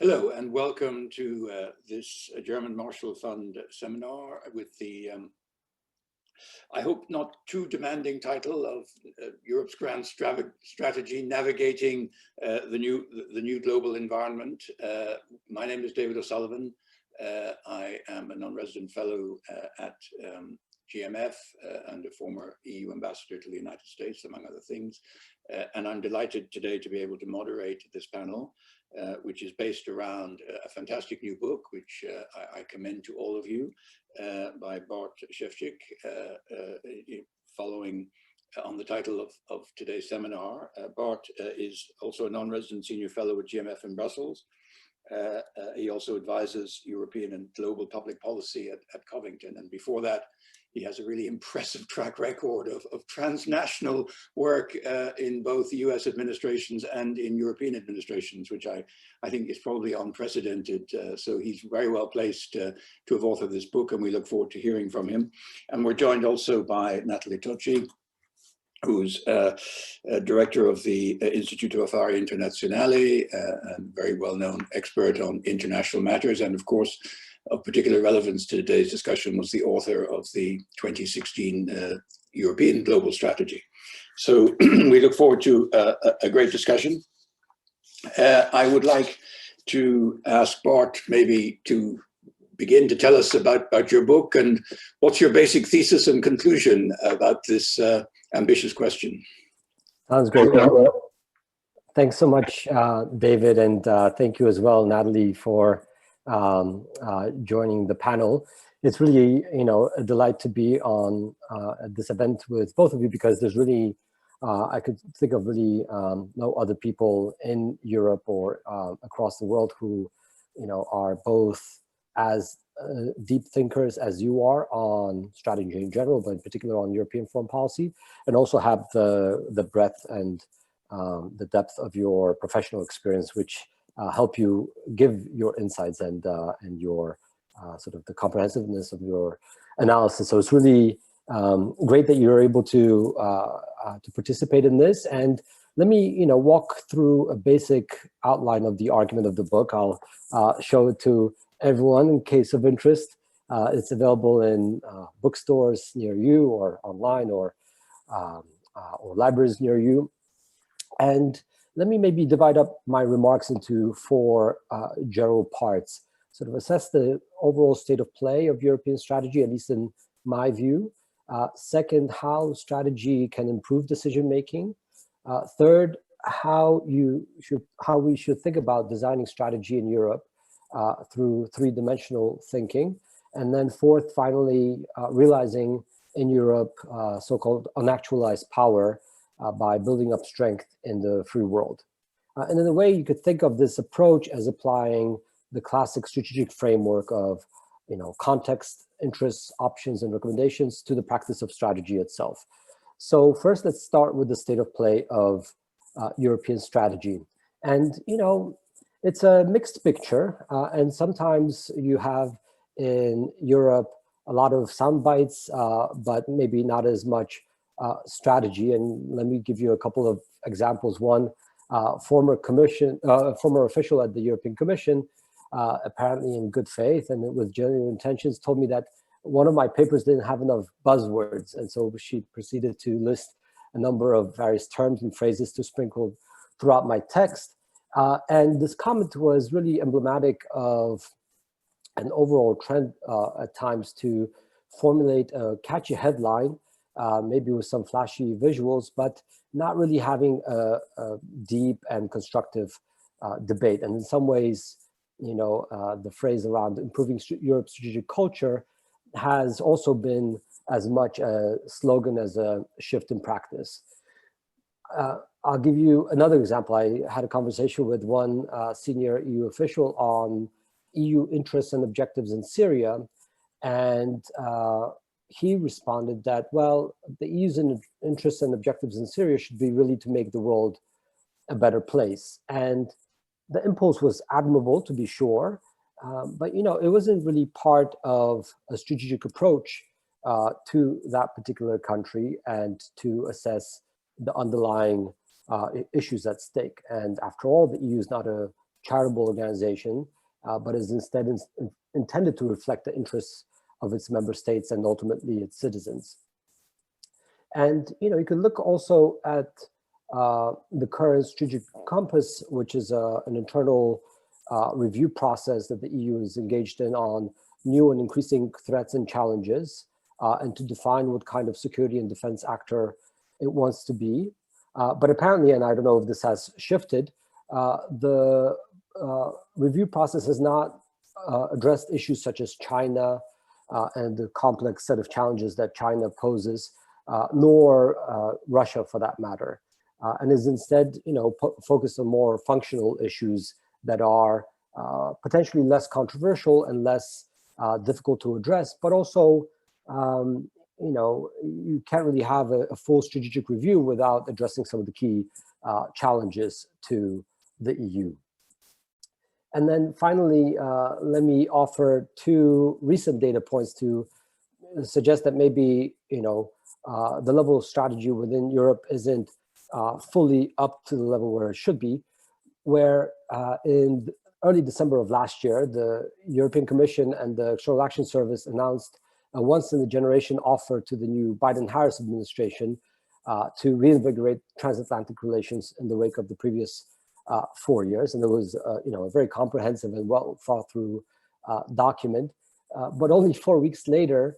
Hello and welcome to this German Marshall Fund seminar with the, I hope not too demanding title of Europe's Grand Strategy Navigating the new Global Environment. My name is David O'Sullivan. I am a non-resident fellow at GMF and a former EU ambassador to the United States, among other things. And I'm delighted today to be able to moderate this panel, which is based around a fantastic new book, which I commend to all of you, by Bart Szewczyk, following on the title of today's seminar. Bart is also a non-resident senior fellow at GMF in Brussels. He also advises European and global public policy at Covington. And before that, he has a really impressive track record of transnational work in both US administrations and in European administrations, which I think is probably unprecedented. So he's very well placed to have authored this book, and we look forward to hearing from him. And we're joined also by Nathalie Tocci, who's director of the Istituto Affari Internazionali, a very well-known expert on international matters. And of course, of particular relevance to today's discussion was the author of the 2016 European Global Strategy. So we look forward to a great discussion. I would like to ask Bart maybe to begin to tell us about your book and what's your basic thesis and conclusion about this ambitious question. Sounds great. Thanks so much, David, and thank you as well, Nathalie, for joining the panel. It's really, a delight to be on at this event with both of you, because there's really, I could think of really no other people in Europe or across the world who, are both as deep thinkers as you are on strategy in general, but in particular on European foreign policy, and also have the breadth and the depth of your professional experience, which help you give your insights and your sort of the comprehensiveness of your analysis. So it's really great that you're able to participate in this. And let me, walk through a basic outline of the argument of the book. I'll show it to everyone in case of interest. It's available in bookstores near you, or online, or libraries near you. And let me maybe divide up my remarks into four general parts. Sort of assess the overall state of play of European strategy, at least in my view. Second, how strategy can improve decision making. Third, how we should think about designing strategy in Europe through three-dimensional thinking. And then fourth, finally, realizing in Europe so-called unactualized power by building up strength in the free world. And in a way, you could think of this approach as applying the classic strategic framework of context, interests, options, and recommendations to the practice of strategy itself. So first, let's start with the state of play of European strategy. And, it's a mixed picture. And sometimes you have in Europe a lot of sound bites, but maybe not as much strategy. And let me give you a couple of examples. One, former official at the European Commission, apparently in good faith and with genuine intentions, told me that one of my papers didn't have enough buzzwords. And so she proceeded to list a number of various terms and phrases to sprinkle throughout my text. And this comment was really emblematic of an overall trend at times to formulate a catchy headline, maybe with some flashy visuals, but not really having a deep and constructive debate. And in some ways, the phrase around improving Europe's strategic culture has also been as much a slogan as a shift in practice. I'll give you another example. I had a conversation with one senior EU official on EU interests and objectives in Syria, and he responded that, well, the EU's interests and objectives in Syria should be really to make the world a better place. And the impulse was admirable, to be sure, but it wasn't really part of a strategic approach to that particular country and to assess the underlying issues at stake. And after all, the EU is not a charitable organization, but is instead intended to reflect the interests of its member states and ultimately its citizens. And you can look also at the current strategic compass, which is an internal review process that the EU is engaged in on new and increasing threats and challenges, and to define what kind of security and defense actor it wants to be. But apparently, and I don't know if this has shifted, the review process has not addressed issues such as China and the complex set of challenges that China poses, nor Russia for that matter, and is instead, focused on more functional issues that are potentially less controversial and less difficult to address, but also, you can't really have a full strategic review without addressing some of the key challenges to the EU. And then finally, let me offer two recent data points to suggest that maybe, the level of strategy within Europe isn't fully up to the level where it should be, where in early December of last year, the European Commission and the External Action Service announced a once-in-a-generation offer to the new Biden-Harris administration to reinvigorate transatlantic relations in the wake of the previous 4 years. And there was, a very comprehensive and well-thought-through document. But only 4 weeks later,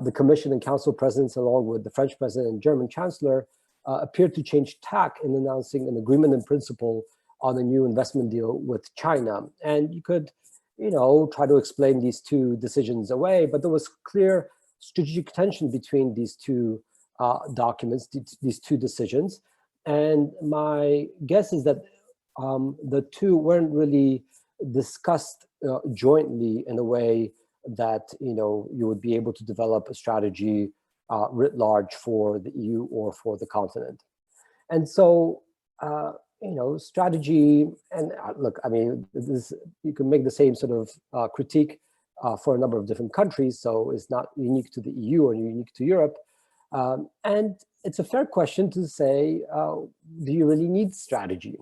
the Commission and Council presidents, along with the French president and German chancellor, appeared to change tack in announcing an agreement in principle on a new investment deal with China. And you could, try to explain these two decisions away, but there was clear strategic tension between these two documents, these two decisions. And my guess is that the two weren't really discussed jointly in a way that, you would be able to develop a strategy writ large for the EU or for the continent. And so, strategy, and look, I mean, you can make the same sort of critique for a number of different countries, so it's not unique to the EU or unique to Europe. And it's a fair question to say, do you really need strategy?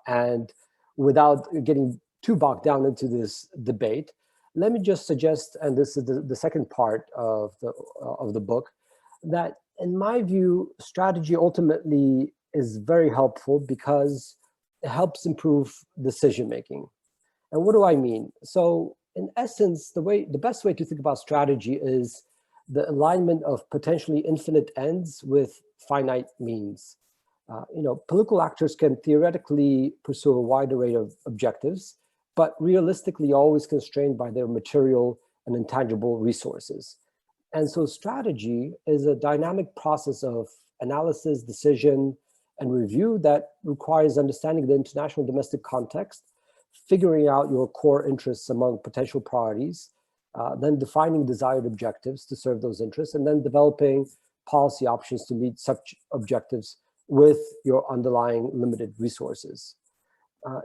And without getting too bogged down into this debate, let me just suggest, and this is the second part of the book, that in my view, strategy ultimately is very helpful because it helps improve decision-making. And what do I mean? So in essence, the best way to think about strategy is the alignment of potentially infinite ends with finite means. Political actors can theoretically pursue a wide array of objectives, but realistically always constrained by their material and intangible resources. And so strategy is a dynamic process of analysis, decision, and review that requires understanding the international domestic context, figuring out your core interests among potential priorities, then defining desired objectives to serve those interests, and then developing policy options to meet such objectives with your underlying limited resources.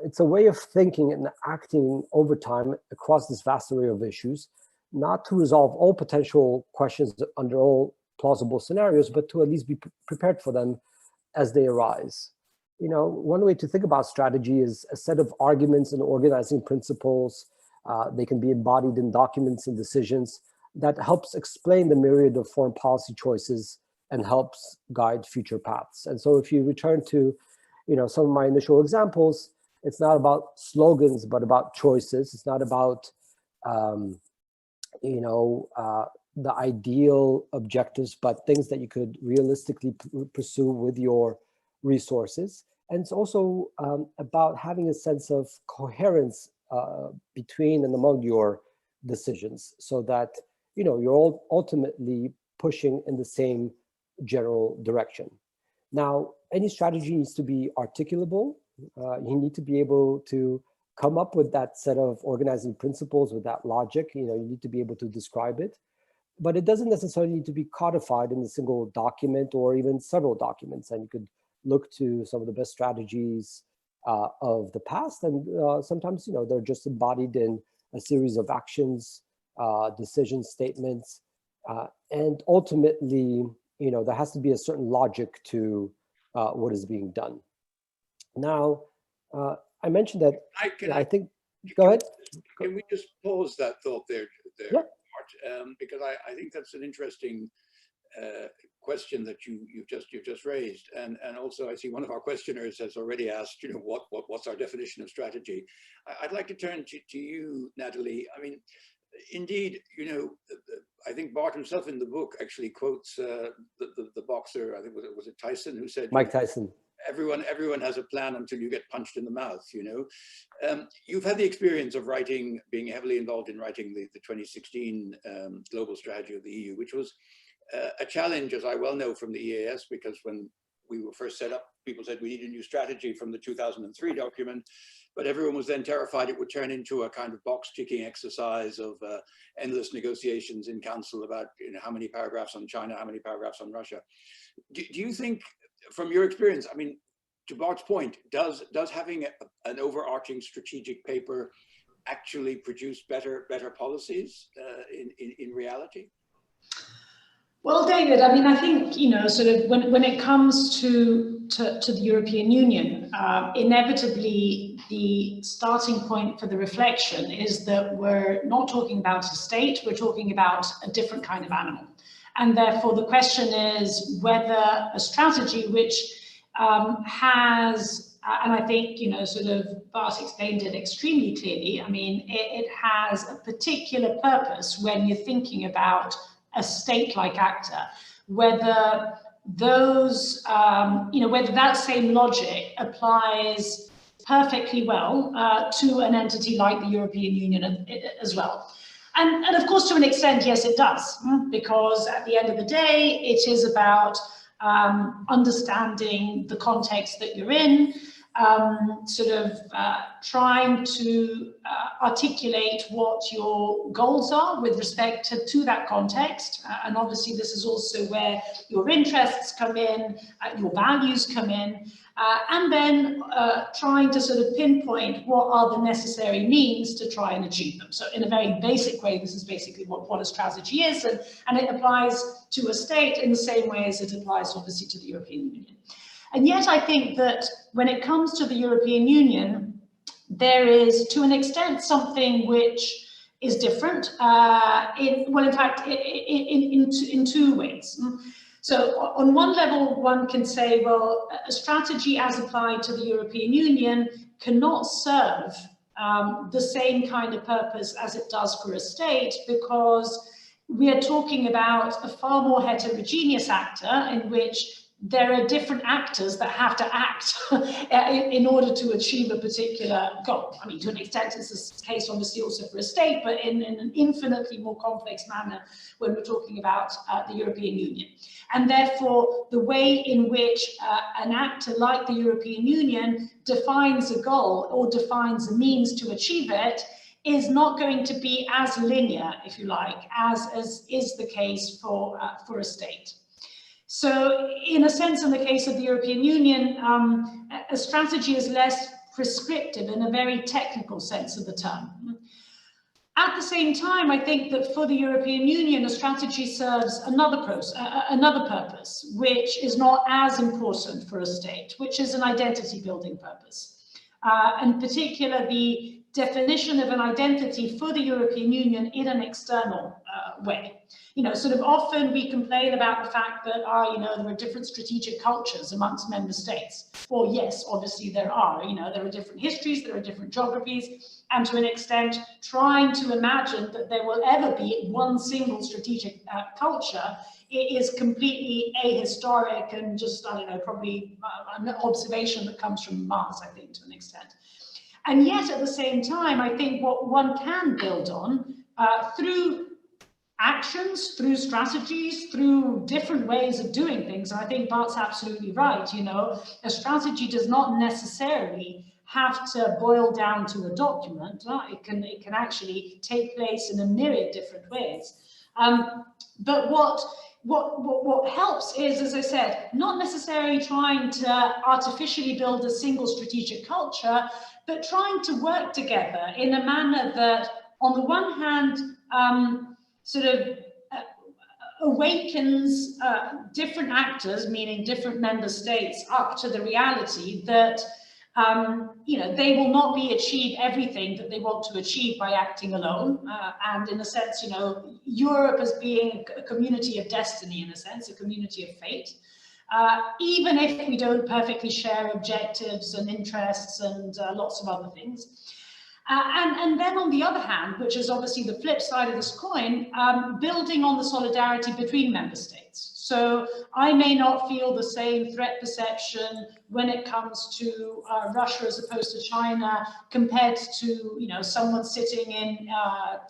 It's a way of thinking and acting over time across this vast array of issues, not to resolve all potential questions under all plausible scenarios, but to at least be prepared for them as they arise. One way to think about strategy is a set of arguments and organizing principles. They can be embodied in documents and decisions that helps explain the myriad of foreign policy choices and helps guide future paths. And so if you return to, some of my initial examples, it's not about slogans, but about choices. It's not about, the ideal objectives, but things that you could realistically pursue with your resources. And it's also about having a sense of coherence between and among your decisions, so that you're all ultimately pushing in the same general direction. Now, any strategy needs to be articulable. You need to be able to come up with that set of organizing principles with that logic. You need to be able to describe it, but it doesn't necessarily need to be codified in a single document or even several documents. And you could look to some of the best strategies of the past, and sometimes they're just embodied in a series of actions, decision statements, and ultimately there has to be a certain logic to what is being done. Now, I mentioned that. I think. Go ahead. Can we just pause that thought there, Yeah. Bart? Because I think that's an interesting question that you've just raised, and also I see one of our questioners has already asked, you know, what's our definition of strategy? I'd like to turn to you, Nathalie. I mean, indeed, you know, I think Bart himself in the book actually quotes the boxer. I think was it Tyson who said, Mike Tyson. Everyone has a plan until you get punched in the mouth, you know. You've had the experience of writing, being heavily involved in writing the 2016 global strategy of the EU, which was a challenge, as I well know from the EAS, because when we were first set up, people said we need a new strategy from the 2003 document, but everyone was then terrified it would turn into a kind of box ticking exercise of endless negotiations in council about, you know, how many paragraphs on China, how many paragraphs on Russia. Do you think, from your experience, I mean, to Bart's point, does having an overarching strategic paper actually produce better policies in reality? Well, David, I mean, I think, you know, sort of when it comes to the European Union, inevitably the starting point for the reflection is that we're not talking about a state, we're talking about a different kind of animal. And therefore the question is whether a strategy which has, and I think, you know, sort of Bart explained it extremely clearly, I mean, it has a particular purpose when you're thinking about a state-like actor, whether those, you know, whether that same logic applies perfectly well to an entity like the European Union as well. And of course, to an extent, yes, it does, because at the end of the day, it is about understanding the context that you're in, trying to articulate what your goals are with respect to that context. And obviously, this is also where your interests come in, your values come in, and then trying to sort of pinpoint what are the necessary means to try and achieve them. So in a very basic way, this is basically what a strategy is, and it applies to a state in the same way as it applies obviously to the European Union. And yet I think that when it comes to the European Union, there is to an extent something which is different, in two ways. So on one level, one can say, well, a strategy as applied to the European Union cannot serve the same kind of purpose as it does for a state, because we are talking about a far more heterogeneous actor in which there are different actors that have to act in order to achieve a particular goal. I mean, to an extent, it's the case obviously also for a state, but in an infinitely more complex manner when we're talking about the European Union. And therefore, the way in which an actor like the European Union defines a goal or defines a means to achieve it is not going to be as linear, if you like, as is the case for a state. So in a sense, in the case of the European Union, a strategy is less prescriptive in a very technical sense of the term. At the same time, I think that for the European Union, a strategy serves another purpose, which is not as important for a state, which is an identity building purpose. In particular, the definition of an identity for the European Union in an external way. You know, sort of often we complain about the fact that, you know, there are different strategic cultures amongst member states. Well, yes, obviously there are, you know, there are different histories, there are different geographies, and to an extent, trying to imagine that there will ever be one single strategic culture is completely ahistoric and just, I don't know, probably an observation that comes from Mars, I think, to an extent. And yet, at the same time, I think what one can build on through actions, through strategies, through different ways of doing things. And I think Bart's absolutely right. You know, a strategy does not necessarily have to boil down to a document. It can actually take place in a myriad different ways. But what helps is, as I said, not necessarily trying to artificially build a single strategic culture, but trying to work together in a manner that, on the one hand, awakens different actors, meaning different member states, up to the reality that they will not achieve everything that they want to achieve by acting alone. And in a sense, Europe as being a community of destiny, in a sense, a community of fate. Even if we don't perfectly share objectives and interests and lots of other things. And then on the other hand, which is obviously the flip side of this coin, building on the solidarity between member states. So I may not feel the same threat perception when it comes to Russia as opposed to China compared to someone sitting in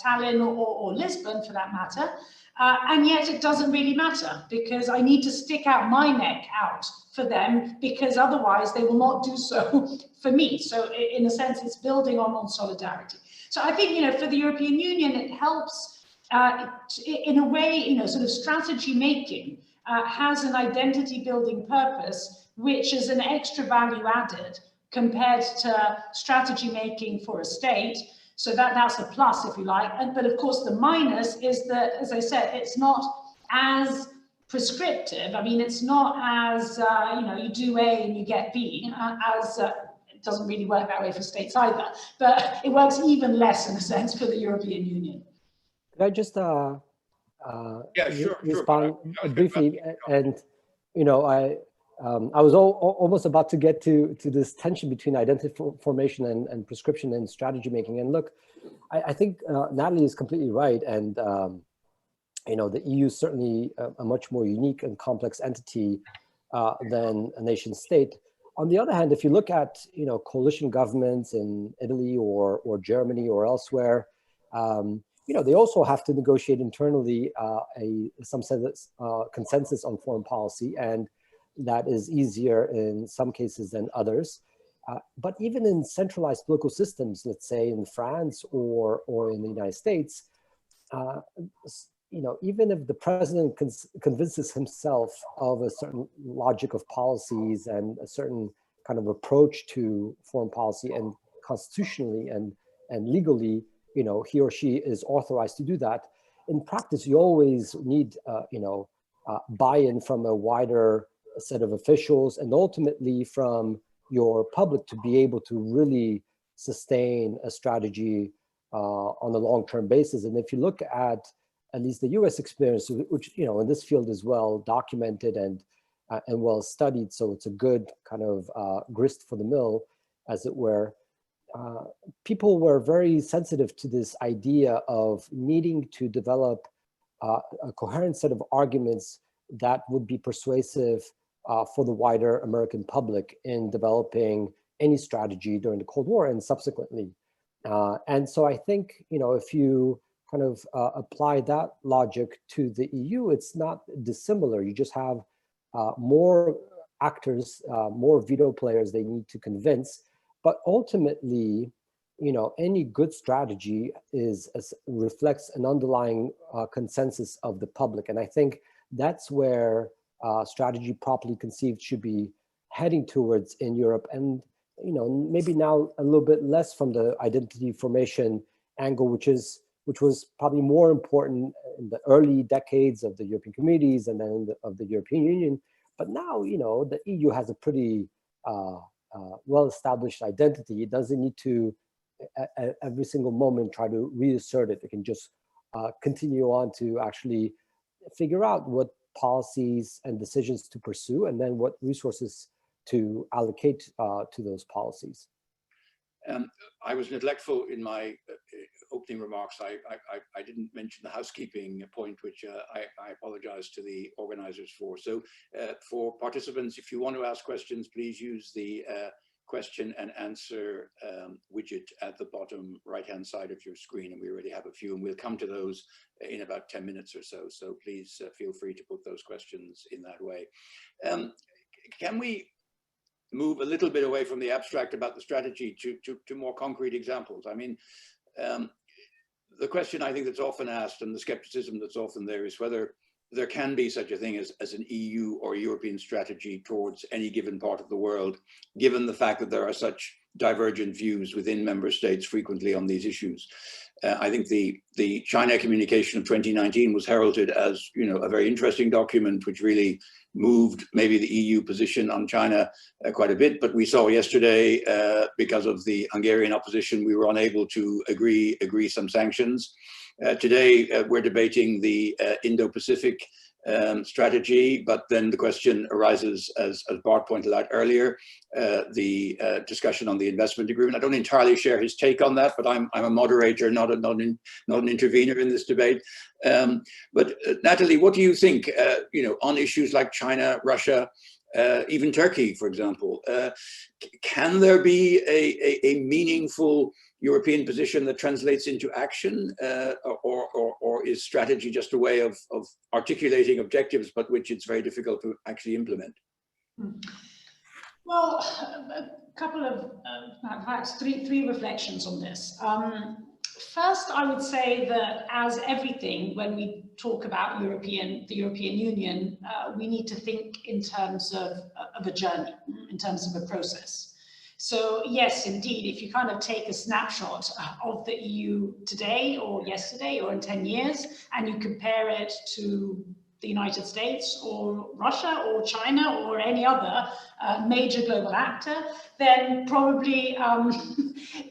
Tallinn or Lisbon for that matter. And yet it doesn't really matter because I need to stick out my neck out for them because otherwise they will not do so for me. So in a sense, it's building on solidarity. So I think, for the European Union, it helps in a way, sort of strategy making has an identity building purpose, which is an extra value added compared to strategy making for a state. So that's a plus, if you like. But of course, the minus is that, as I said, it's not as prescriptive. I mean, it's not as, you do A and you get B, it doesn't really work that way for states either. But it works even less, in a sense, for the European Union. Could I just respond briefly? And, I was almost about to get to this tension between identity formation and prescription and strategy making. And look, I think Nathalie is completely right. And, the EU is certainly a much more unique and complex entity than a nation state. On the other hand, if you look at, coalition governments in Italy or Germany or elsewhere, they also have to negotiate internally some consensus on foreign policy, and that is easier in some cases than others. But even in centralized political systems, let's say in France or in the United States, even if the president convinces himself of a certain logic of policies and a certain kind of approach to foreign policy, and constitutionally and legally, he or she is authorized to do that, in practice, you always need, buy-in from a wider set of officials and ultimately from your public to be able to really sustain a strategy on a long-term basis. And if you look at least the US experience, which, in this field is well documented and well studied, so it's a good kind of grist for the mill, as it were, people were very sensitive to this idea of needing to develop a coherent set of arguments that would be persuasive for the wider American public in developing any strategy during the Cold War and subsequently. And so I think, if you kind of apply that logic to the EU, it's not dissimilar. You just have more actors, more veto players they need to convince. But ultimately, any good strategy reflects an underlying consensus of the public. And I think that's where strategy properly conceived should be heading towards in Europe. And, maybe now a little bit less from the identity formation angle, which was probably more important in the early decades of the European communities and then of the European Union. But now, the EU has a pretty well-established identity. It doesn't need to, at every single moment, try to reassert it. It can just continue on to actually figure out what policies and decisions to pursue, and then what resources to allocate to those policies. I was neglectful in my opening remarks. I didn't mention the housekeeping point, which I apologize to the organizers for. So for participants, if you want to ask questions, please use the question and answer widget at the bottom right-hand side of your screen. And we already have a few, and we'll come to those in about 10 minutes or so. So please feel free to put those questions in that way. Can we move a little bit away from the abstract about the strategy to more concrete examples? I mean, the question I think that's often asked, and the skepticism that's often there, is whether there can be such a thing as an EU or European strategy towards any given part of the world, given the fact that there are such divergent views within member states frequently on these issues. I think the China communication of 2019 was heralded as, you know, a very interesting document, which really moved maybe the EU position on China quite a bit. But we saw yesterday, because of the Hungarian opposition, we were unable to agree some sanctions. Today, we're debating the Indo-Pacific strategy, but then the question arises, as Bart pointed out earlier, the discussion on the investment agreement. I don't entirely share his take on that, but I'm a moderator, not an intervener in this debate. But Nathalie, what do you think? You know, on issues like China, Russia, even Turkey, for example, can there be a meaningful European position that translates into action, or is strategy just a way of articulating objectives, but which it's very difficult to actually implement? Well, a couple of, perhaps three reflections on this. First, I would say that, as everything, when we talk about the European Union, we need to think in terms of a journey, in terms of a process. So yes, indeed, if you kind of take a snapshot of the EU today or yesterday or in 10 years, and you compare it to the United States or Russia or China or any other major global actor, then probably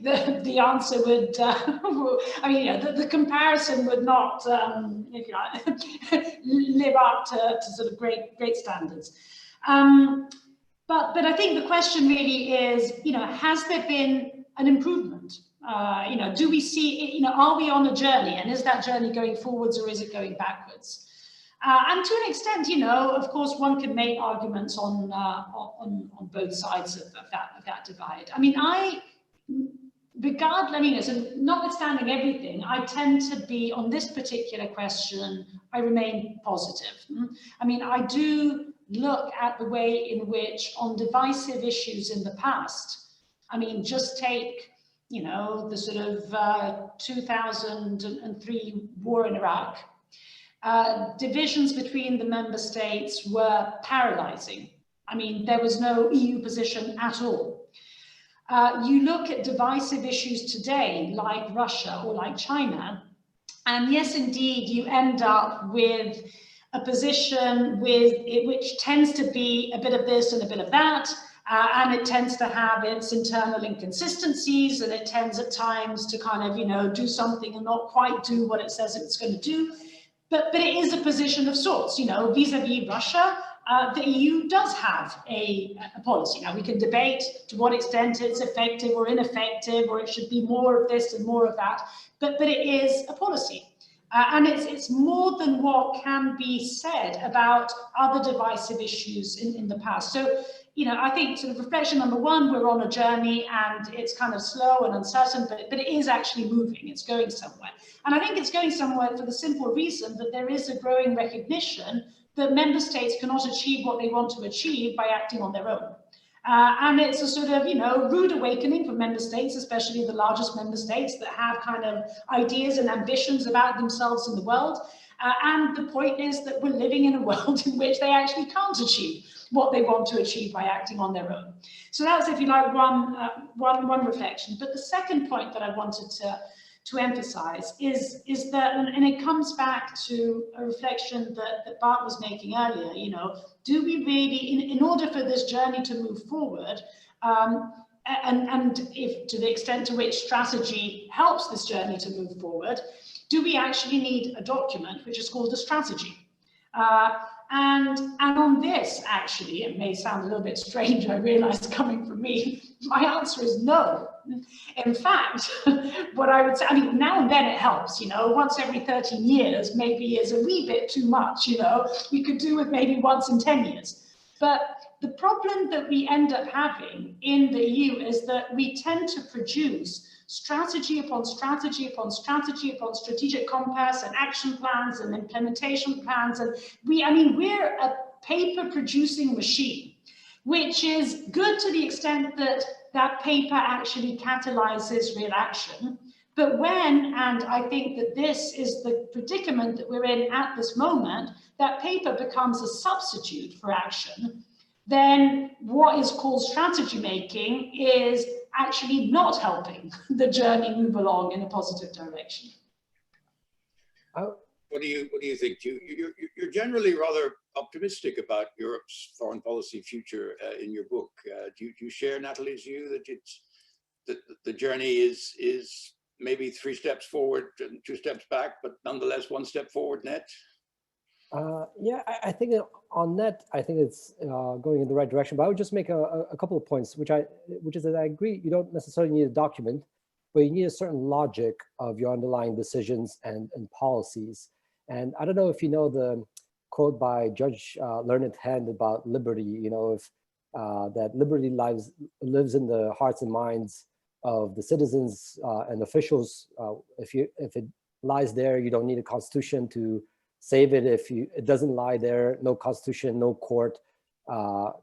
the answer would, I mean, you know, the comparison would not, if you like, live up to sort of great standards. But I think the question really is, you know, has there been an improvement? You know, do we see, you know, are we on a journey, and is that journey going forwards or is it going backwards? And to an extent, you know, of course, one can make arguments on both sides of that divide. I mean, so notwithstanding everything, I tend to be, on this particular question, I remain positive. I mean, I do look at the way in which, on divisive issues in the past, I mean, just take, you know, the sort of 2003 war in Iraq. Divisions between the member states were paralyzing. I mean, there was no EU position at all. You look at divisive issues today, like Russia or like China, and yes, indeed, you end up with a position which tends to be a bit of this and a bit of that, and it tends to have its internal inconsistencies, and it tends at times to kind of, you know, do something and not quite do what it says it's going to do. But it is a position of sorts, you know, vis-a-vis Russia. The EU does have a policy. Now, we can debate to what extent it's effective or ineffective, or it should be more of this and more of that, but it is a policy. And it's more than what can be said about other divisive issues in the past. So, you know, I think sort of reflection number one, we're on a journey and it's kind of slow and uncertain, but it is actually moving, it's going somewhere. And I think it's going somewhere for the simple reason that there is a growing recognition that member states cannot achieve what they want to achieve by acting on their own. And it's a sort of, you know, rude awakening for member states, especially the largest member states that have kind of ideas and ambitions about themselves in the world. And the point is that we're living in a world in which they actually can't achieve what they want to achieve by acting on their own. So that's, if you like, one reflection. But the second point that I wanted to emphasize is that, and it comes back to a reflection that Bart was making earlier, you know, do we really, in order for this journey to move forward, and if to the extent to which strategy helps this journey to move forward, do we actually need a document which is called a strategy? And on this, actually, it may sound a little bit strange, I realize, coming from me, my answer is no. In fact, what I would say, I mean, now and then it helps, you know, once every 13 years maybe is a wee bit too much, you know, we could do with maybe once in 10 years. But the problem that we end up having in the EU is that we tend to produce strategy upon strategy upon strategy upon strategic compass and action plans and implementation plans. And we're a paper producing machine, which is good to the extent that that paper actually catalyzes real action. But when, and I think that this is the predicament that we're in at this moment, that paper becomes a substitute for action, then what is called strategy making is actually not helping the journey move along in a positive direction. What do you think? You're generally rather optimistic about Europe's foreign policy future in your book. Do you share Nathalie's view that the journey is maybe 3 steps forward and 2 steps back, but nonetheless 1 step forward net? Yeah, I think on net, I think it's going in the right direction. But I would just make a couple of points, which is that I agree. You don't necessarily need a document, but you need a certain logic of your underlying decisions and policies. And I don't know if you know the quote by Judge Learned Hand about liberty. You know, if that liberty lives in the hearts and minds of the citizens and officials. If it lies there, you don't need a constitution to save it. If it doesn't lie there, no constitution, no court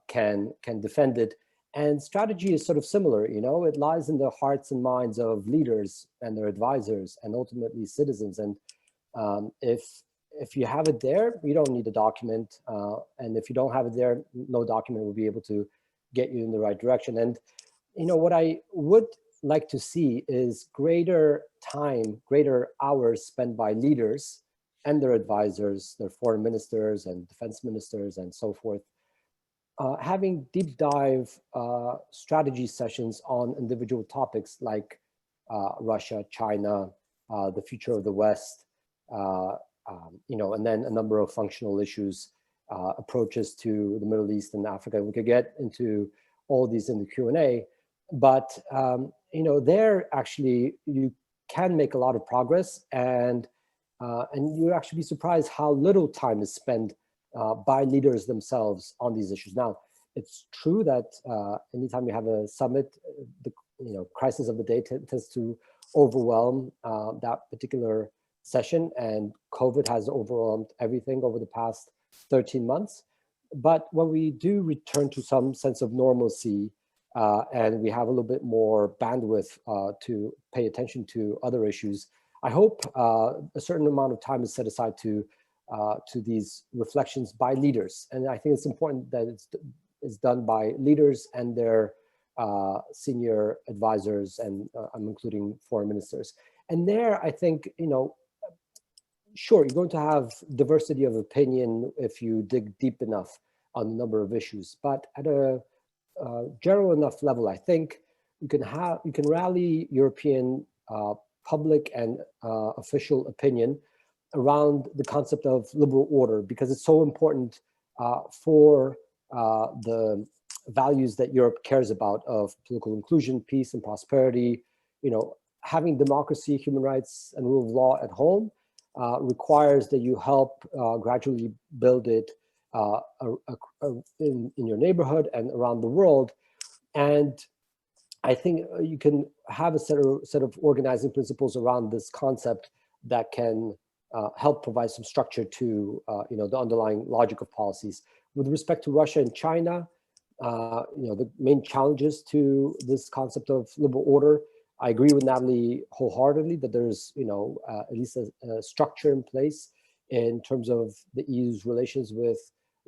can defend it. And strategy is sort of similar, you know, it lies in the hearts and minds of leaders and their advisors and ultimately citizens. And if you have it there, you don't need a document. And if you don't have it there, no document will be able to get you in the right direction. And, you know, what I would like to see is greater time, greater hours spent by leaders and their advisors, their foreign ministers and defense ministers and so forth, having deep dive strategy sessions on individual topics like Russia, China, the future of the West, you know, and then a number of functional issues, approaches to the Middle East and Africa. We could get into all these in the Q&A, but you know, there actually you can make a lot of progress, and you'll actually be surprised how little time is spent by leaders themselves on these issues. Now, it's true that anytime you have a summit, the crisis of the day tends to overwhelm that particular session, and COVID has overwhelmed everything over the past 13 months. But when we do return to some sense of normalcy and we have a little bit more bandwidth to pay attention to other issues, I hope a certain amount of time is set aside to these reflections by leaders. And I think it's important that it's done by leaders and their senior advisors, and I'm including foreign ministers. And there, I think, you know, sure, you're going to have diversity of opinion if you dig deep enough on a number of issues, but at a general enough level, I think you can rally European public and official opinion around the concept of liberal order, because it's so important for the values that Europe cares about of political inclusion, peace, and prosperity. You know, having democracy, human rights, and rule of law at home requires that you help gradually build it in your neighborhood and around the world. And I think you can have a set of organizing principles around this concept that can help provide some structure to the underlying logic of policies. With respect to Russia and China, the main challenges to this concept of liberal order, I agree with Nathalie wholeheartedly that there's at least a structure in place in terms of the EU's relations with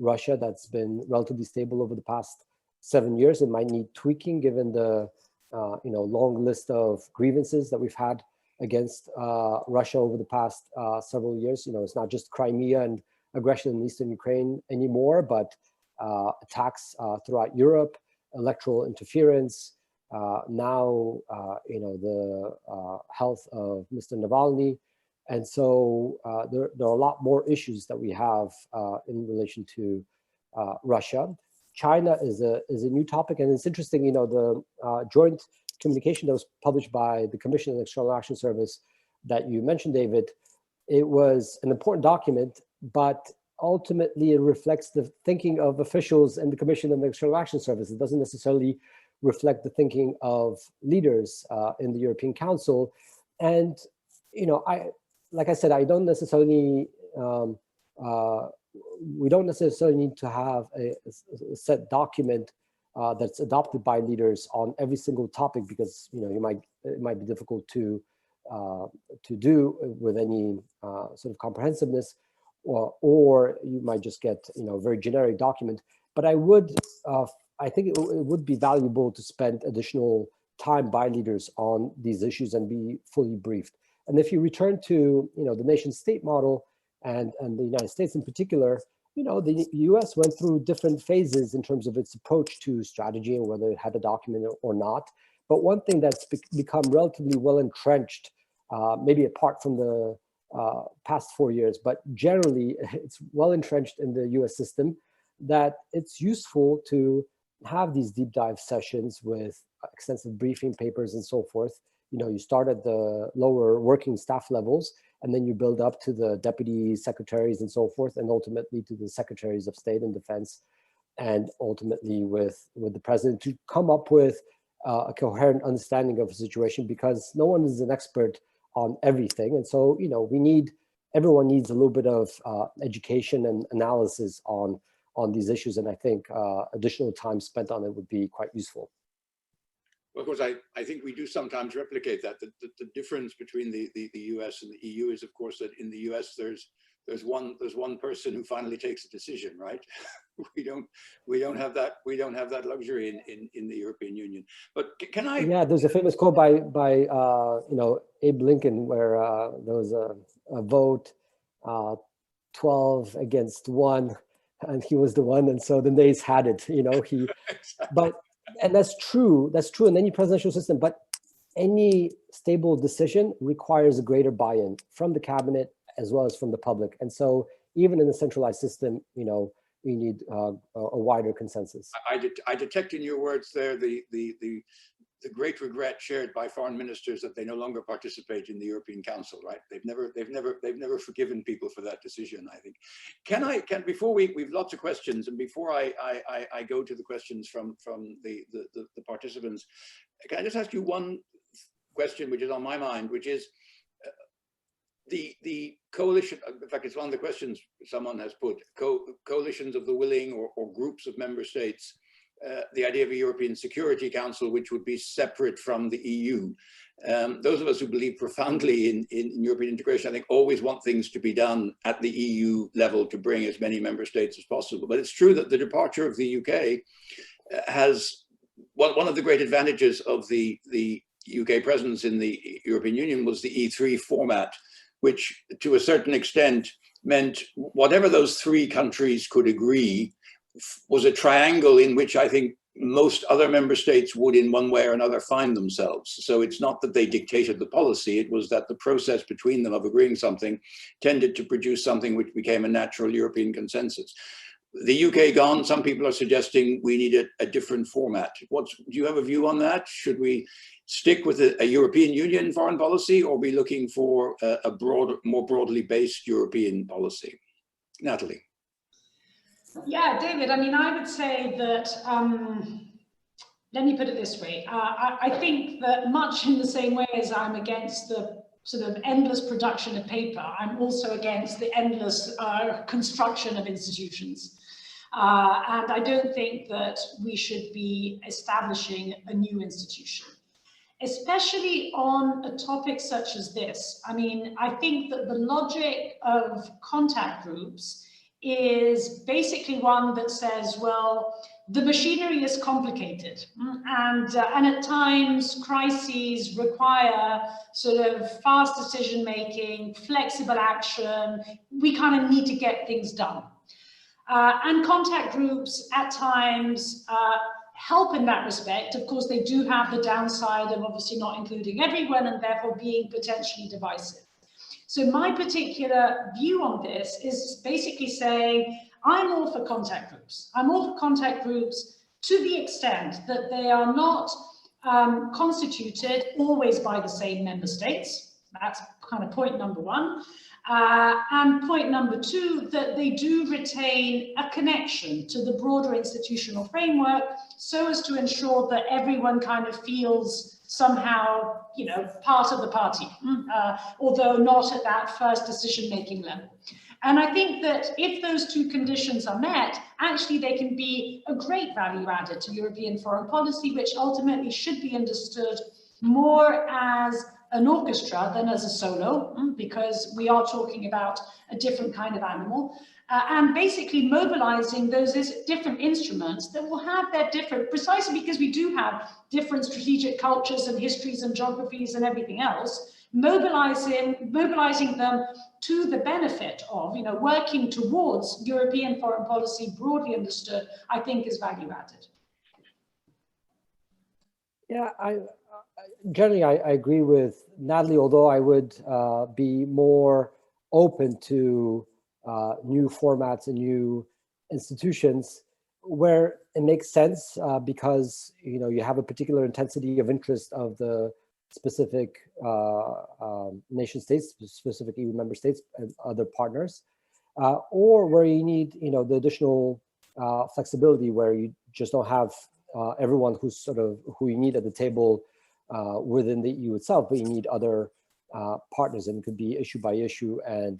Russia that's been relatively stable over the past 7 years. It might need tweaking given the long list of grievances that we've had against Russia over the past several years. It's not just Crimea and aggression in eastern Ukraine anymore, but attacks throughout Europe, electoral interference, now the health of Mr. Navalny. And so there are a lot more issues that we have in relation to Russia. China is a new topic, and it's interesting, the joint communication that was published by the Commission on External Action Service that you mentioned, David, it was an important document, but ultimately it reflects the thinking of officials in the Commission on External Action Service. It doesn't necessarily reflect the thinking of leaders in the European Council. And, like I said, I don't necessarily, we don't necessarily need to have a set document that's adopted by leaders on every single topic, because it might be difficult to do with any sort of comprehensiveness, or you might just get a very generic document. But I think it would be valuable to spend additional time by leaders on these issues and be fully briefed. And if you return to, the nation state model and the United States in particular, the US went through different phases in terms of its approach to strategy and whether it had a document or not. But one thing that's become relatively well entrenched, maybe apart from the past 4 years, but generally it's well entrenched in the US system, that it's useful to have these deep dive sessions with extensive briefing papers and so forth. You start at the lower working staff levels, and then you build up to the deputy secretaries and so forth, and ultimately to the secretaries of state and defense, and ultimately with the president, to come up with a coherent understanding of the situation, because no one is an expert on everything. And so, everyone needs a little bit of education and analysis on these issues. And I think additional time spent on it would be quite useful. Well, of course, I think we do sometimes replicate that. The difference between the US and the EU is, of course, that in the US there's one person who finally takes a decision, right? we don't have that luxury in the European Union. But can I? Yeah, there's a famous quote by Abe Lincoln, where there was a vote, 12 against 1, and he was the one, and so the nays had it. Exactly. And that's true in any presidential system, but any stable decision requires a greater buy-in from the cabinet as well as from the public. And so even in a centralized system, we need a wider consensus. I detect in your words there the great regret shared by foreign ministers that they no longer participate in the European Council, right? They've never forgiven people for that decision, I think. Before we've lots of questions, and before I go to the questions from the participants, can I just ask you one question which is on my mind, which is the coalition, in fact, it's one of the questions someone has put, coalitions of the willing or groups of member states, the idea of a European Security Council, which would be separate from the EU. Those of us who believe profoundly in European integration, I think, always want things to be done at the EU level to bring as many member states as possible. But it's true that the departure of the UK has, one of the great advantages of the UK presence in the European Union was the E3 format, which to a certain extent meant whatever those 3 countries could agree was a triangle in which I think most other member states would in one way or another find themselves. So it's not that they dictated the policy, it was that the process between them of agreeing something tended to produce something which became a natural European consensus. The UK gone, some people are suggesting we need a different format. Do you have a view on that? Should we stick with a European Union foreign policy, or be looking for a more broadly based European policy? Nathalie. Yeah, David, I would say that, let me put it this way. I think that much in the same way as I'm against the sort of endless production of paper, I'm also against the endless construction of institutions. And I don't think that we should be establishing a new institution, especially on a topic such as this. I think that the logic of contact groups is basically one that says, well, the machinery is complicated, and at times crises require sort of fast decision making, flexible action. We kind of need to get things done, and contact groups at times help in that respect. Of course, they do have the downside of obviously not including everyone and therefore being potentially divisive. So my particular view on this is basically saying, I'm all for contact groups. I'm all for contact groups to the extent that they are not constituted always by the same member states. That's kind of point number 1. And point number 2, that they do retain a connection to the broader institutional framework so as to ensure that everyone kind of feels somehow, part of the party, although not at that first decision-making level. And I think that if those 2 conditions are met, actually they can be a great value added to European foreign policy, which ultimately should be understood more as an orchestra than as a solo, because we are talking about a different kind of animal. And basically mobilizing those different instruments that will have their different, precisely because we do have different strategic cultures and histories and geographies and everything else, mobilizing them to the benefit of, working towards European foreign policy broadly understood, I think is value added. Yeah, generally I agree with Nathalie, although I would be more open to new formats and new institutions where it makes sense because you have a particular intensity of interest of the specific nation states, specific EU member states and other partners, or where you need the additional flexibility where you just don't have everyone who you need at the table within the EU itself, but you need other partners, and it could be issue by issue and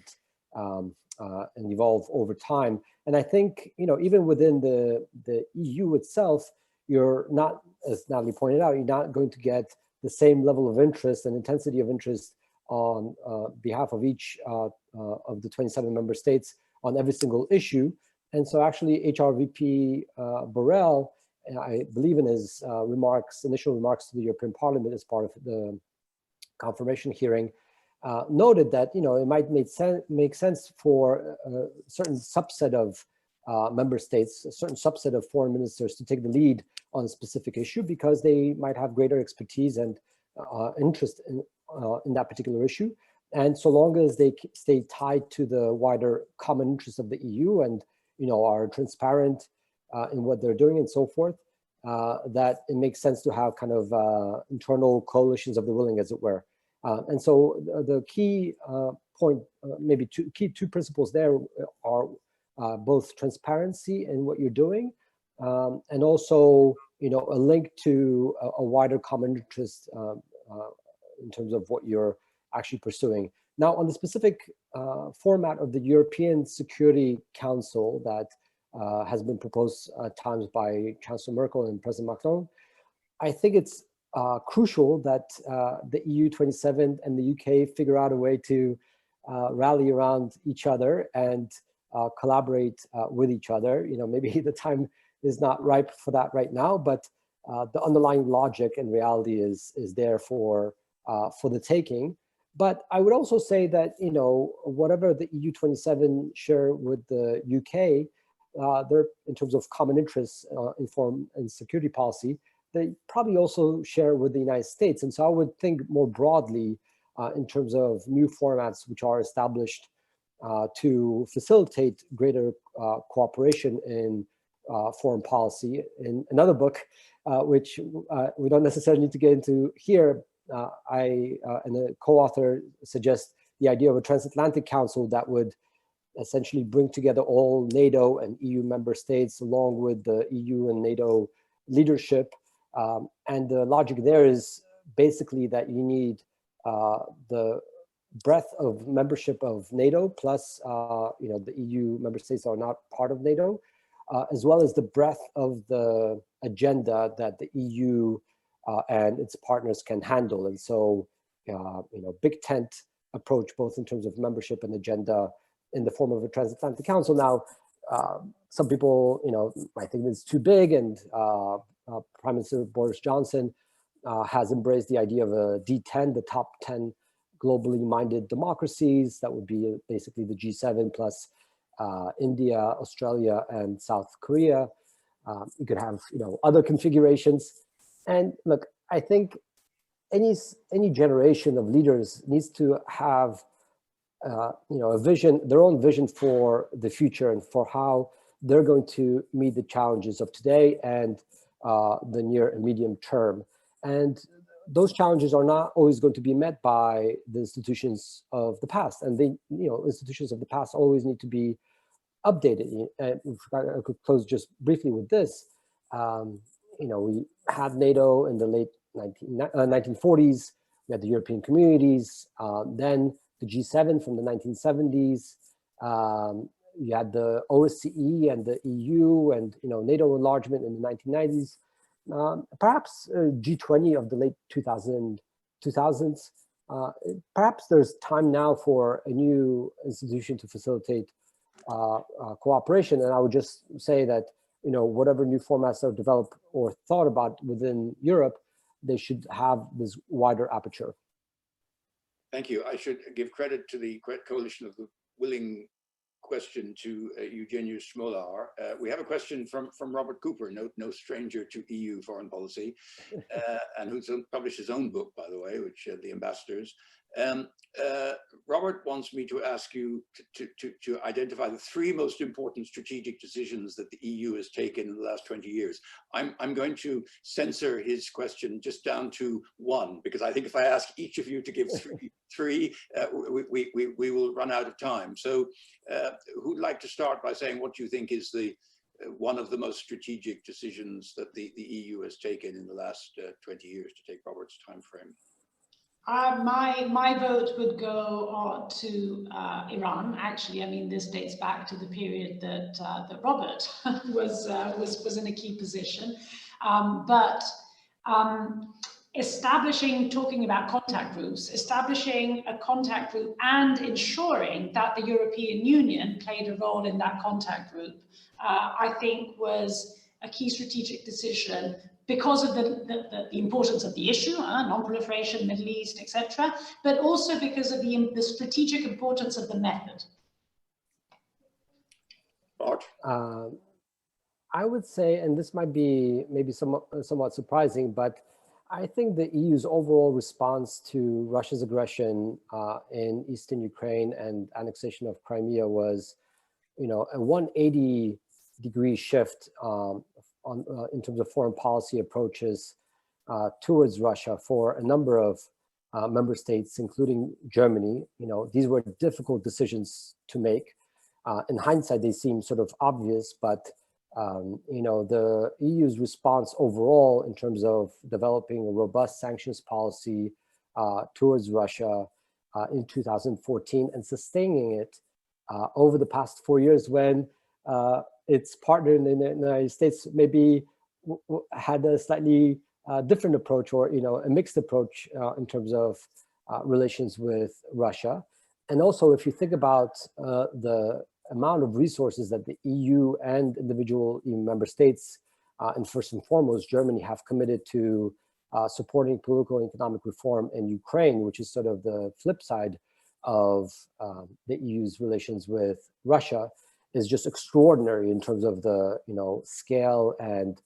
evolve over time. And I think even within the EU itself, you're not, as Nathalie pointed out, you're not going to get the same level of interest and intensity of interest on behalf of each of the 27 member states on every single issue. And so actually HRVP Borrell, I believe in his initial remarks to the European Parliament as part of the confirmation hearing, noted that it might make sense for a certain subset of member states, a certain subset of foreign ministers to take the lead on a specific issue because they might have greater expertise and interest in that particular issue. And so long as they stay tied to the wider common interests of the EU and are transparent in what they're doing and so forth, that it makes sense to have kind of internal coalitions of the willing, as it were. And so the key point, maybe two principles there are both transparency in what you're doing, and also a link to a wider common interest in terms of what you're actually pursuing. Now, on the specific format of the European Security Council that has been proposed at times by Chancellor Merkel and President Macron, I think it's crucial that the EU 27 and the UK figure out a way to rally around each other and collaborate with each other. Maybe the time is not ripe for that right now, but the underlying logic and reality is there for the taking. But I would also say that whatever the EU 27 share with the UK, they're in terms of common interests in foreign and security policy, they probably also share with the United States. And so I would think more broadly in terms of new formats which are established to facilitate greater cooperation in foreign policy. In another book, which we don't necessarily need to get into here, I and a co-author suggest the idea of a Transatlantic Council that would essentially bring together all NATO and EU member states along with the EU and NATO leadership. And the logic there is basically that you need the breadth of membership of NATO plus the EU member states are not part of NATO, as well as the breadth of the agenda that the EU and its partners can handle. And so, big tent approach, both in terms of membership and agenda in the form of a Transatlantic Council. Now, some people, might think it's too big, and Prime Minister Boris Johnson has embraced the idea of a D10, the top 10 globally minded democracies. That would be basically the G7 plus India, Australia, and South Korea. You could have, other configurations. And look, I think any generation of leaders needs to have, a vision, their own vision for the future and for how they're going to meet the challenges of today and the near and medium term. And those challenges are not always going to be met by the institutions of the past. And the institutions of the past always need to be updated. And I could close just briefly with this. We had NATO in the late 1940s. We had the European communities, then the G7 from the 1970s. You had the OSCE and the EU and NATO enlargement in the 1990s. Perhaps G20 of the late 2000s. perhaps there's time now for a new institution to facilitate cooperation. And I would just say that, you know, whatever new formats are developed or thought about within Europe, they should have this wider aperture. Thank you. I should give credit to the Coalition of the Willing question to Eugeniusz Smolar. We have a question from Robert Cooper, no stranger to EU foreign policy, and who's published his own book, by the way, which The Ambassadors. Robert wants me to ask you to identify the 3 most important strategic decisions that the EU has taken in the last 20 years. I'm going to censor his question just down to 1, because I think if I ask each of you to give three, we will run out of time. So who'd like to start by saying what you think is the one of the most strategic decisions that the EU has taken in the last 20 years, to take Robert's time frame? My vote would go to Iran. Actually, I mean, this dates back to the period that Robert was in a key position. Talking about contact groups, establishing a contact group and ensuring that the European Union played a role in that contact group, I think was a key strategic decision, because of the importance of the issue, non-proliferation, Middle East, etc., but also because of the strategic importance of the method. Bart? I would say, and this might be maybe somewhat surprising, but I think the EU's overall response to Russia's aggression in eastern Ukraine and annexation of Crimea was, you know, a 180-degree shift in terms of foreign policy approaches towards Russia for a number of member states, including Germany. You know, these were difficult decisions to make. In hindsight, they seem sort of obvious, but you know, the EU's response overall in terms of developing a robust sanctions policy towards Russia in 2014 and sustaining it over the past 4 years, when its partner in the United States maybe had a slightly different approach, or, you know, a mixed approach in terms of relations with Russia. And also, if you think about the amount of resources that the EU and individual EU member states, and first and foremost, Germany, have committed to supporting political and economic reform in Ukraine, which is sort of the flip side of the EU's relations with Russia, is just extraordinary in terms of the, you know, scale and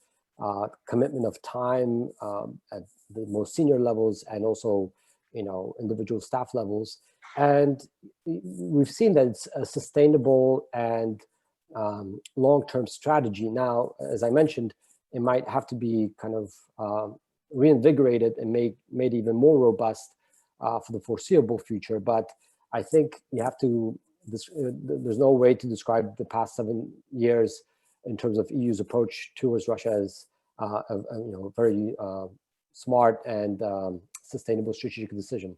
commitment of time at the most senior levels, and also, you know, individual staff levels. And we've seen that it's a sustainable and long-term strategy. Now, as I mentioned, it might have to be kind of reinvigorated and made even more robust for the foreseeable future. But I think you have to, there's no way to describe the past 7 years in terms of EU's approach towards Russia as you know, very smart and sustainable strategic decision.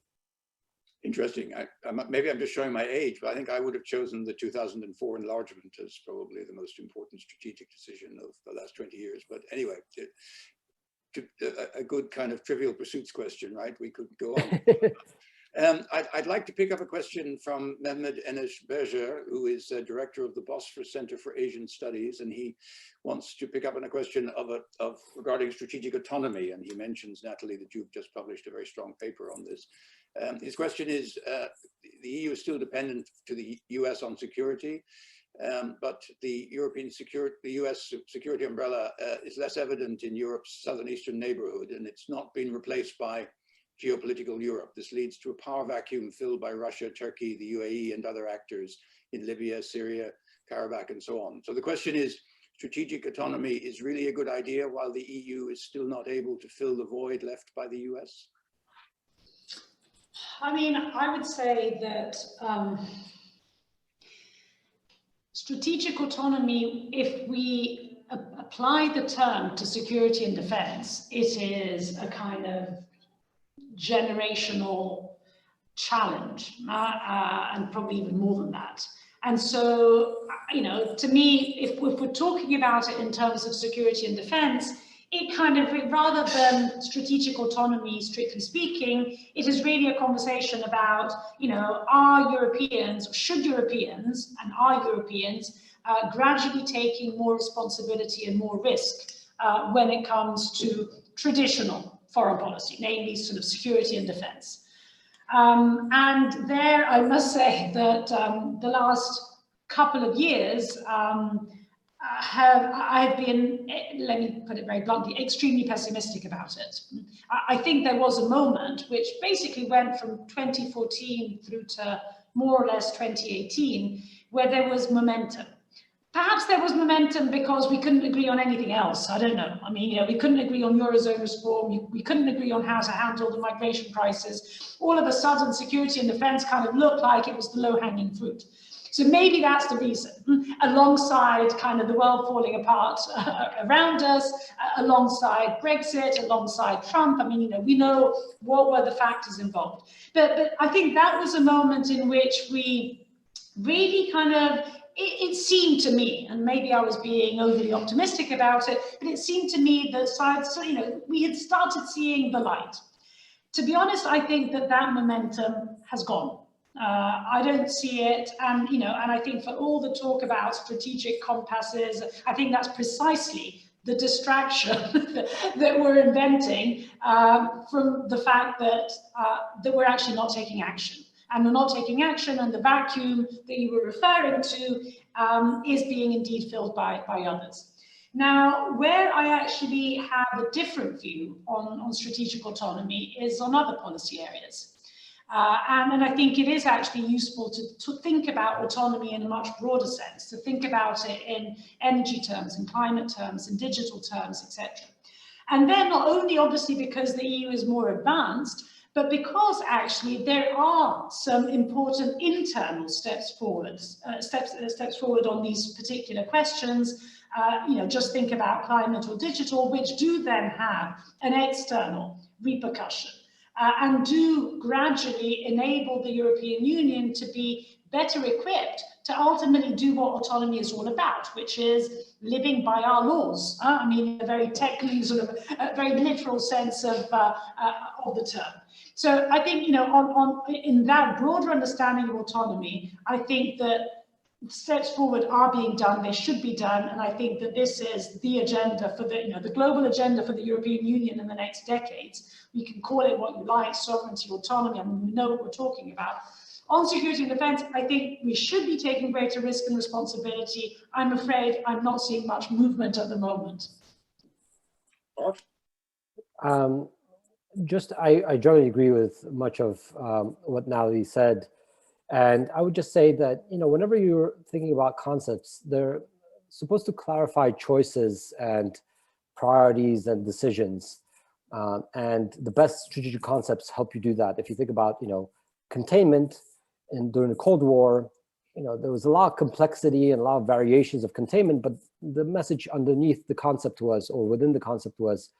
Interesting. Maybe I'm just showing my age, but I think I would have chosen the 2004 enlargement as probably the most important strategic decision of the last 20 years. But anyway, a good kind of trivial pursuits question, right? We could go on. I'd like to pick up a question from Mehmet Enes Berger, who is director of the Bosphorus Center for Asian Studies, and he wants to pick up on a question of regarding strategic autonomy. And he mentions, Nathalie, that you've just published a very strong paper on this. His question is, the EU is still dependent to the US on security, but the US security umbrella is less evident in Europe's southern eastern neighborhood, and it's not been replaced by geopolitical Europe. This leads to a power vacuum filled by Russia, Turkey, the UAE, and other actors in Libya, Syria, Karabakh, and so on. So the question is, strategic autonomy is really a good idea while the EU is still not able to fill the void left by the US? I mean, I would say that strategic autonomy, if we apply the term to security and defense, it is a kind of generational challenge, and probably even more than that. And so, you know, to me, if we're talking about it in terms of security and defense, it kind of, rather than strategic autonomy, strictly speaking, it is really a conversation about, you know, are Europeans, should Europeans, and are Europeans gradually taking more responsibility and more risk when it comes to traditional foreign policy, namely sort of security and defense. And there, I must say that the last couple of years I've been, let me put it very bluntly, extremely pessimistic about it. I think there was a moment which basically went from 2014 through to more or less 2018, where there was momentum. Perhaps there was momentum because we couldn't agree on anything else. I don't know. I mean, you know, we couldn't agree on Eurozone reform. We couldn't agree on how to handle the migration crisis. All of a sudden, security and defense kind of looked like it was the low-hanging fruit. So maybe that's the reason, alongside kind of the world falling apart around us, alongside Brexit, alongside Trump. I mean, you know, we know what were the factors involved. But I think that was a moment in which we really kind of, it seemed to me, and maybe I was being overly optimistic about it, but it seemed to me that sides, you know, we had started seeing the light. To be honest, I think that that momentum has gone. I don't see it, and you know, and I think for all the talk about strategic compasses, I think that's precisely the distraction that we're inventing from the fact that that we're actually not taking action. And we're not taking action, and the vacuum that you were referring to is being indeed filled by others. Now, where I actually have a different view on strategic autonomy is on other policy areas. And I think it is actually useful to think about autonomy in a much broader sense, to think about it in energy terms, in climate terms, in digital terms, etc. And then not only obviously because the EU is more advanced, but because actually there are some important internal steps forward, steps forward on these particular questions. You know, just think about climate or digital, which do then have an external repercussion and do gradually enable the European Union to be better equipped to ultimately do what autonomy is all about, which is living by our laws. I mean, a very technically sort of very literal sense of the term. So I think, you know, in that broader understanding of autonomy, I think that steps forward are being done, they should be done, and I think that this is the agenda for the, you know, the global agenda for the European Union in the next decades. You can call it what you like, sovereignty, autonomy, I mean, we know what we're talking about. On security and defense, I think we should be taking greater risk and responsibility. I'm afraid I'm not seeing much movement at the moment. I generally agree with much of what Nathalie said. And I would just say that, you know, whenever you're thinking about concepts, they're supposed to clarify choices and priorities and decisions. And the best strategic concepts help you do that. If you think about, you know, containment, and during the Cold War, you know, there was a lot of complexity and a lot of variations of containment, but the message underneath the concept was, or within the concept was,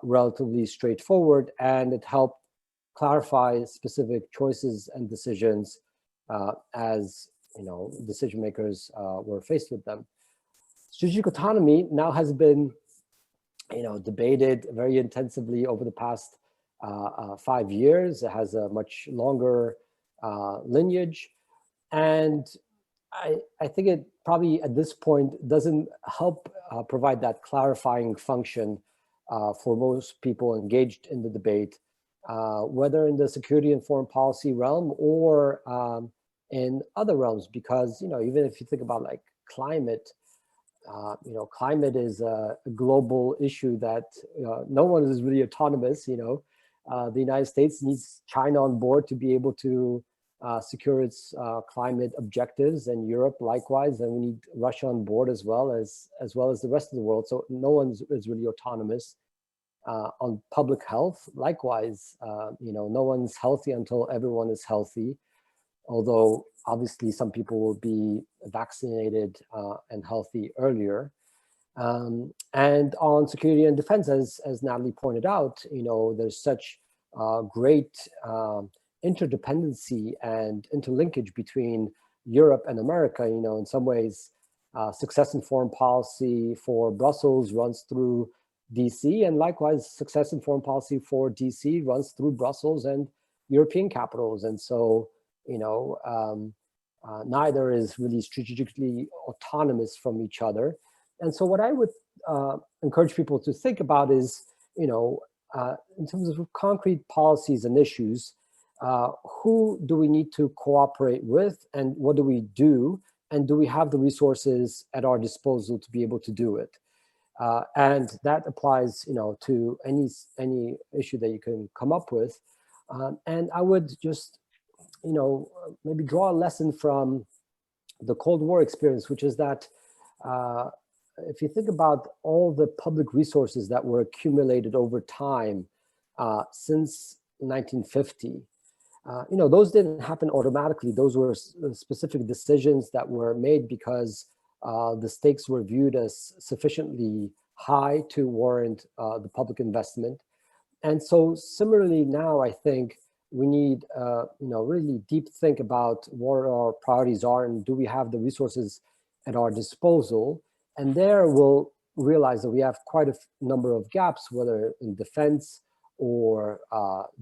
relatively straightforward, and it helped clarify specific choices and decisions as, you know, decision makers were faced with them. Strategic autonomy now has been, you know, debated very intensively over the past 5 years. It has a much longer lineage, and I think it probably at this point doesn't help provide that clarifying function for most people engaged in the debate, whether in the security and foreign policy realm or in other realms, because, you know, even if you think about like climate, you know, climate is a global issue that no one is really autonomous. You know, the United States needs China on board to be able to secure its climate objectives, and Europe likewise, and we need Russia on board as well as the rest of the world. So no one is really autonomous. On public health, likewise, you know, no one's healthy until everyone is healthy, although obviously some people will be vaccinated and healthy earlier. And on security and defense, as Nathalie pointed out, you know, there's such great interdependency and interlinkage between Europe and America. You know, in some ways, success in foreign policy for Brussels runs through DC, and likewise, success in foreign policy for DC runs through Brussels and European capitals. And so, you know, neither is really strategically autonomous from each other. And so what I would encourage people to think about is, you know, in terms of concrete policies and issues, who do we need to cooperate with, and what do we do, and do we have the resources at our disposal to be able to do it? And that applies, you know, to any issue that you can come up with. And I would just, you know, maybe draw a lesson from the Cold War experience, which is that if you think about all the public resources that were accumulated over time since 1950, you know, those didn't happen automatically. Those were specific decisions that were made because the stakes were viewed as sufficiently high to warrant the public investment. And so similarly now, I think we need, you know, really deep think about what our priorities are and do we have the resources at our disposal. And there we'll realize that we have quite a number of gaps, whether in defense or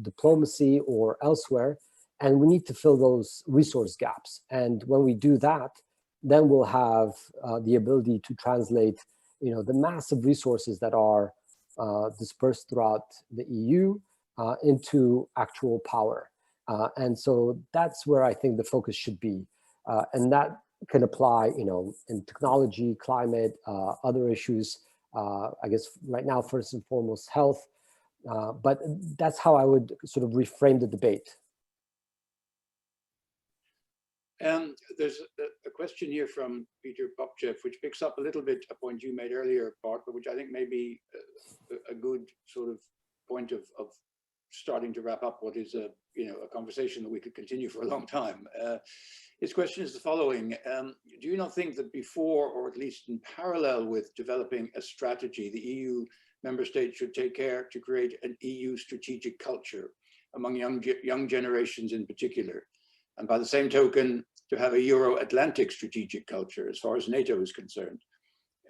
diplomacy or elsewhere, and we need to fill those resource gaps. And when we do that, then we'll have the ability to translate, you know, the massive resources that are dispersed throughout the EU into actual power. And so that's where I think the focus should be. And that can apply, you know, in technology, climate, other issues, I guess right now, first and foremost, health. But that's how I would sort of reframe the debate. There's a question here from Peter Popchev, which picks up a little bit a point you made earlier, Bart, but which I think may be a good sort of point of starting to wrap up what is a, you know, a conversation that we could continue for a long time. His question is the following: do you not think that before, or at least in parallel with developing a strategy, the EU member states should take care to create an EU strategic culture among young generations in particular? And by the same token, to have a Euro-Atlantic strategic culture as far as NATO is concerned.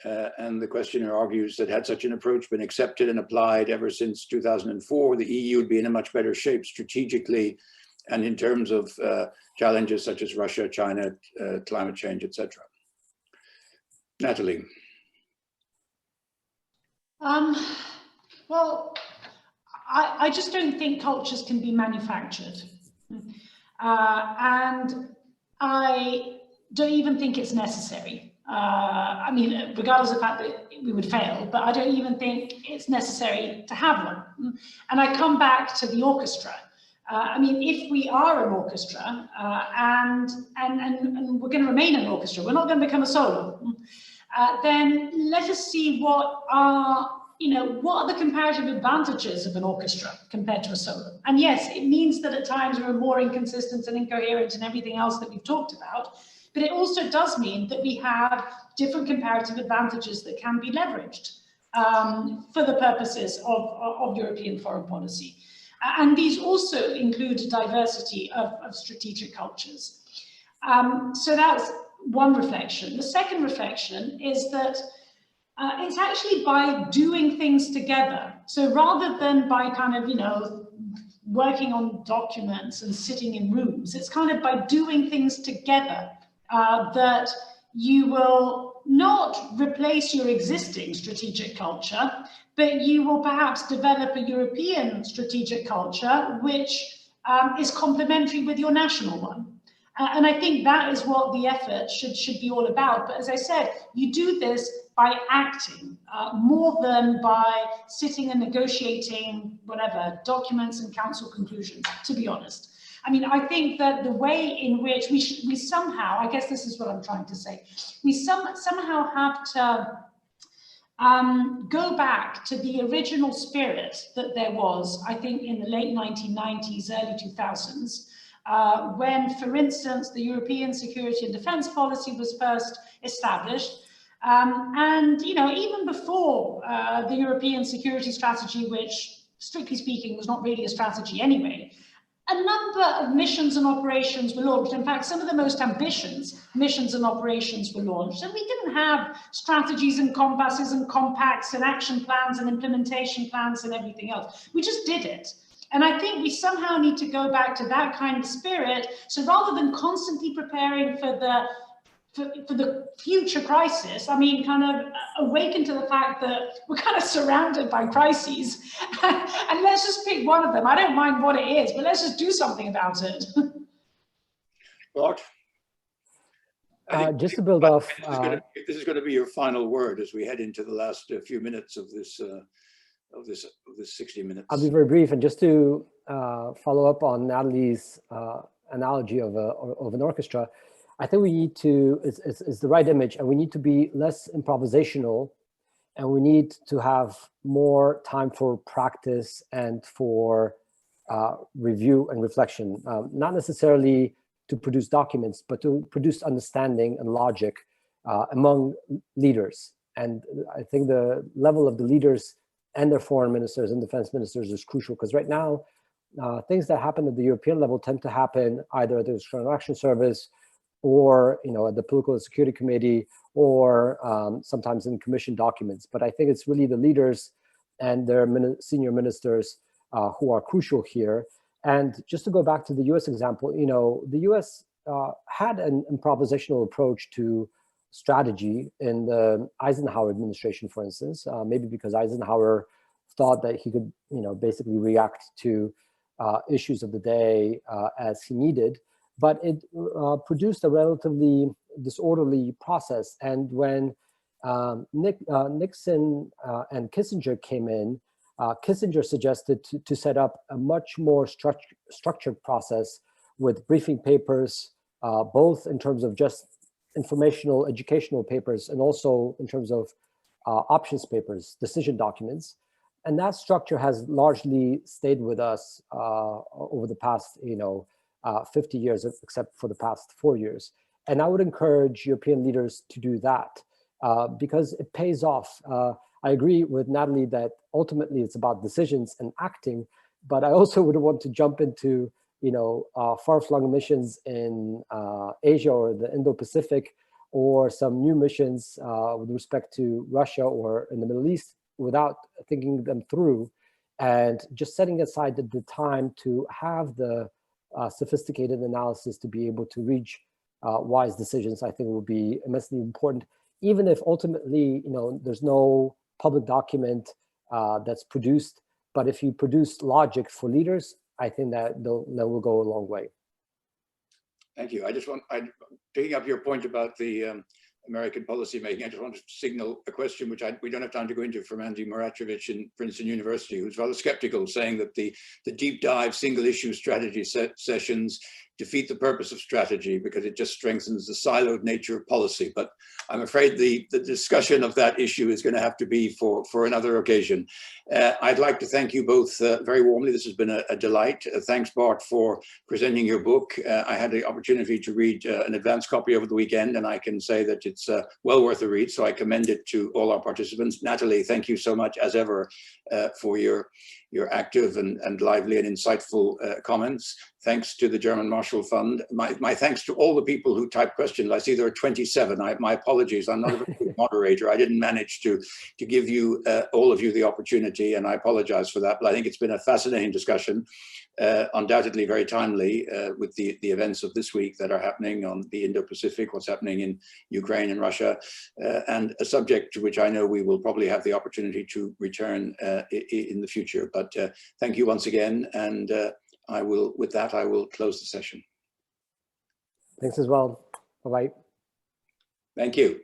And the questioner argues that had such an approach been accepted and applied ever since 2004, the EU would be in a much better shape strategically and in terms of challenges such as Russia, China, climate change, etc. Nathalie. Well, I just don't think cultures can be manufactured. And I don't even think it's necessary. I mean, regardless of the fact that we would fail, but I don't even think it's necessary to have one. And I come back to the orchestra. I mean, if we are an orchestra and we're going to remain an orchestra, we're not going to become a solo, then let us see what are, you know, what are the comparative advantages of an orchestra compared to a solo? And yes, it means that at times we're more inconsistent and incoherent and everything else that we've talked about, but it also does mean that we have different comparative advantages that can be leveraged for the purposes of European foreign policy. And these also include a diversity of strategic cultures. So that's one reflection. The second reflection is that it's actually by doing things together. So rather than by kind of, you know, working on documents and sitting in rooms, it's kind of by doing things together that you will not replace your existing strategic culture, but you will perhaps develop a European strategic culture which is complementary with your national one. And I think that is what the effort should be all about. But as I said, you do this by acting more than by sitting and negotiating whatever documents and council conclusions, to be honest. I mean, I think that the way in which we somehow, I guess this is what I'm trying to say, we somehow have to go back to the original spirit that there was, I think, in the late 1990s, early 2000s, when, for instance, the European security and defense policy was first established. And, you know, even before the European security strategy, which strictly speaking was not really a strategy anyway, a number of missions and operations were launched. In fact, some of the most ambitious missions and operations were launched. And we didn't have strategies and compasses and compacts and action plans and implementation plans and everything else. We just did it. And I think we somehow need to go back to that kind of spirit. So rather than constantly preparing for the future crisis, I mean, kind of awaken to the fact that we're kind of surrounded by crises, and let's just pick one of them. I don't mind what it is, but let's just do something about it. Bart? Just to build off, this is going to be your final word as we head into the last few minutes of this 60 minutes. I'll be very brief, and just to follow up on Nathalie's analogy of an orchestra, I think we need to, it's the right image, and we need to be less improvisational, and we need to have more time for practice and for review and reflection, not necessarily to produce documents, but to produce understanding and logic among leaders. And I think the level of the leaders and their foreign ministers and defense ministers is crucial, because right now, things that happen at the European level tend to happen either at the External Action Service, or at the Political and Security Committee, or sometimes in commission documents. But I think it's really the leaders and their senior ministers who are crucial here. And just to go back to the US example, the US had an improvisational approach to strategy in the Eisenhower administration, for instance, maybe because Eisenhower thought that he could, basically react to issues of the day as he needed. But it produced a relatively disorderly process. And when Nixon and Kissinger came in, Kissinger suggested to set up a much more structured process with briefing papers, both in terms of just informational, educational papers, and also in terms of options papers, decision documents. And that structure has largely stayed with us over the past, 50 years, except for the past 4 years. And I would encourage European leaders to do that because it pays off. I agree with Nathalie that ultimately it's about decisions and acting, but I also would want to jump into, far-flung missions in Asia or the Indo-Pacific, or some new missions with respect to Russia or in the Middle East without thinking them through, and just setting aside the time to have the sophisticated analysis to be able to reach wise decisions, I think will be immensely important, even if ultimately, there's no public document that's produced. But if you produce logic for leaders, I think that will go a long way. Thank you. Picking up your point about the American policymaking, I just want to signal a question which we don't have time to go into, from Andy Moratrovic in Princeton University, who's rather skeptical, saying that the deep dive single issue strategy sessions defeat the purpose of strategy because it just strengthens the siloed nature of policy. But I'm afraid the discussion of that issue is going to have to be for another occasion. I'd like to thank you both very warmly. This has been a delight. Thanks, Bart, for presenting your book. I had the opportunity to read an advance copy over the weekend, and I can say that it's well worth a read, so I commend it to all our participants. Nathalie, thank you so much, as ever, for your active and lively and insightful comments. Thanks to the German Marshall Fund. My thanks to all the people who typed questions. I see there are 27. My apologies. I'm not a very good moderator. I didn't manage to give you all of you the opportunity, and I apologize for that. But I think it's been a fascinating discussion, undoubtedly very timely with the events of this week that are happening on the Indo-Pacific, what's happening in Ukraine and Russia, and a subject to which I know we will probably have the opportunity to return in the future. But thank you once again, and with that, I will close the session. Thanks as well. Bye-bye. Thank you.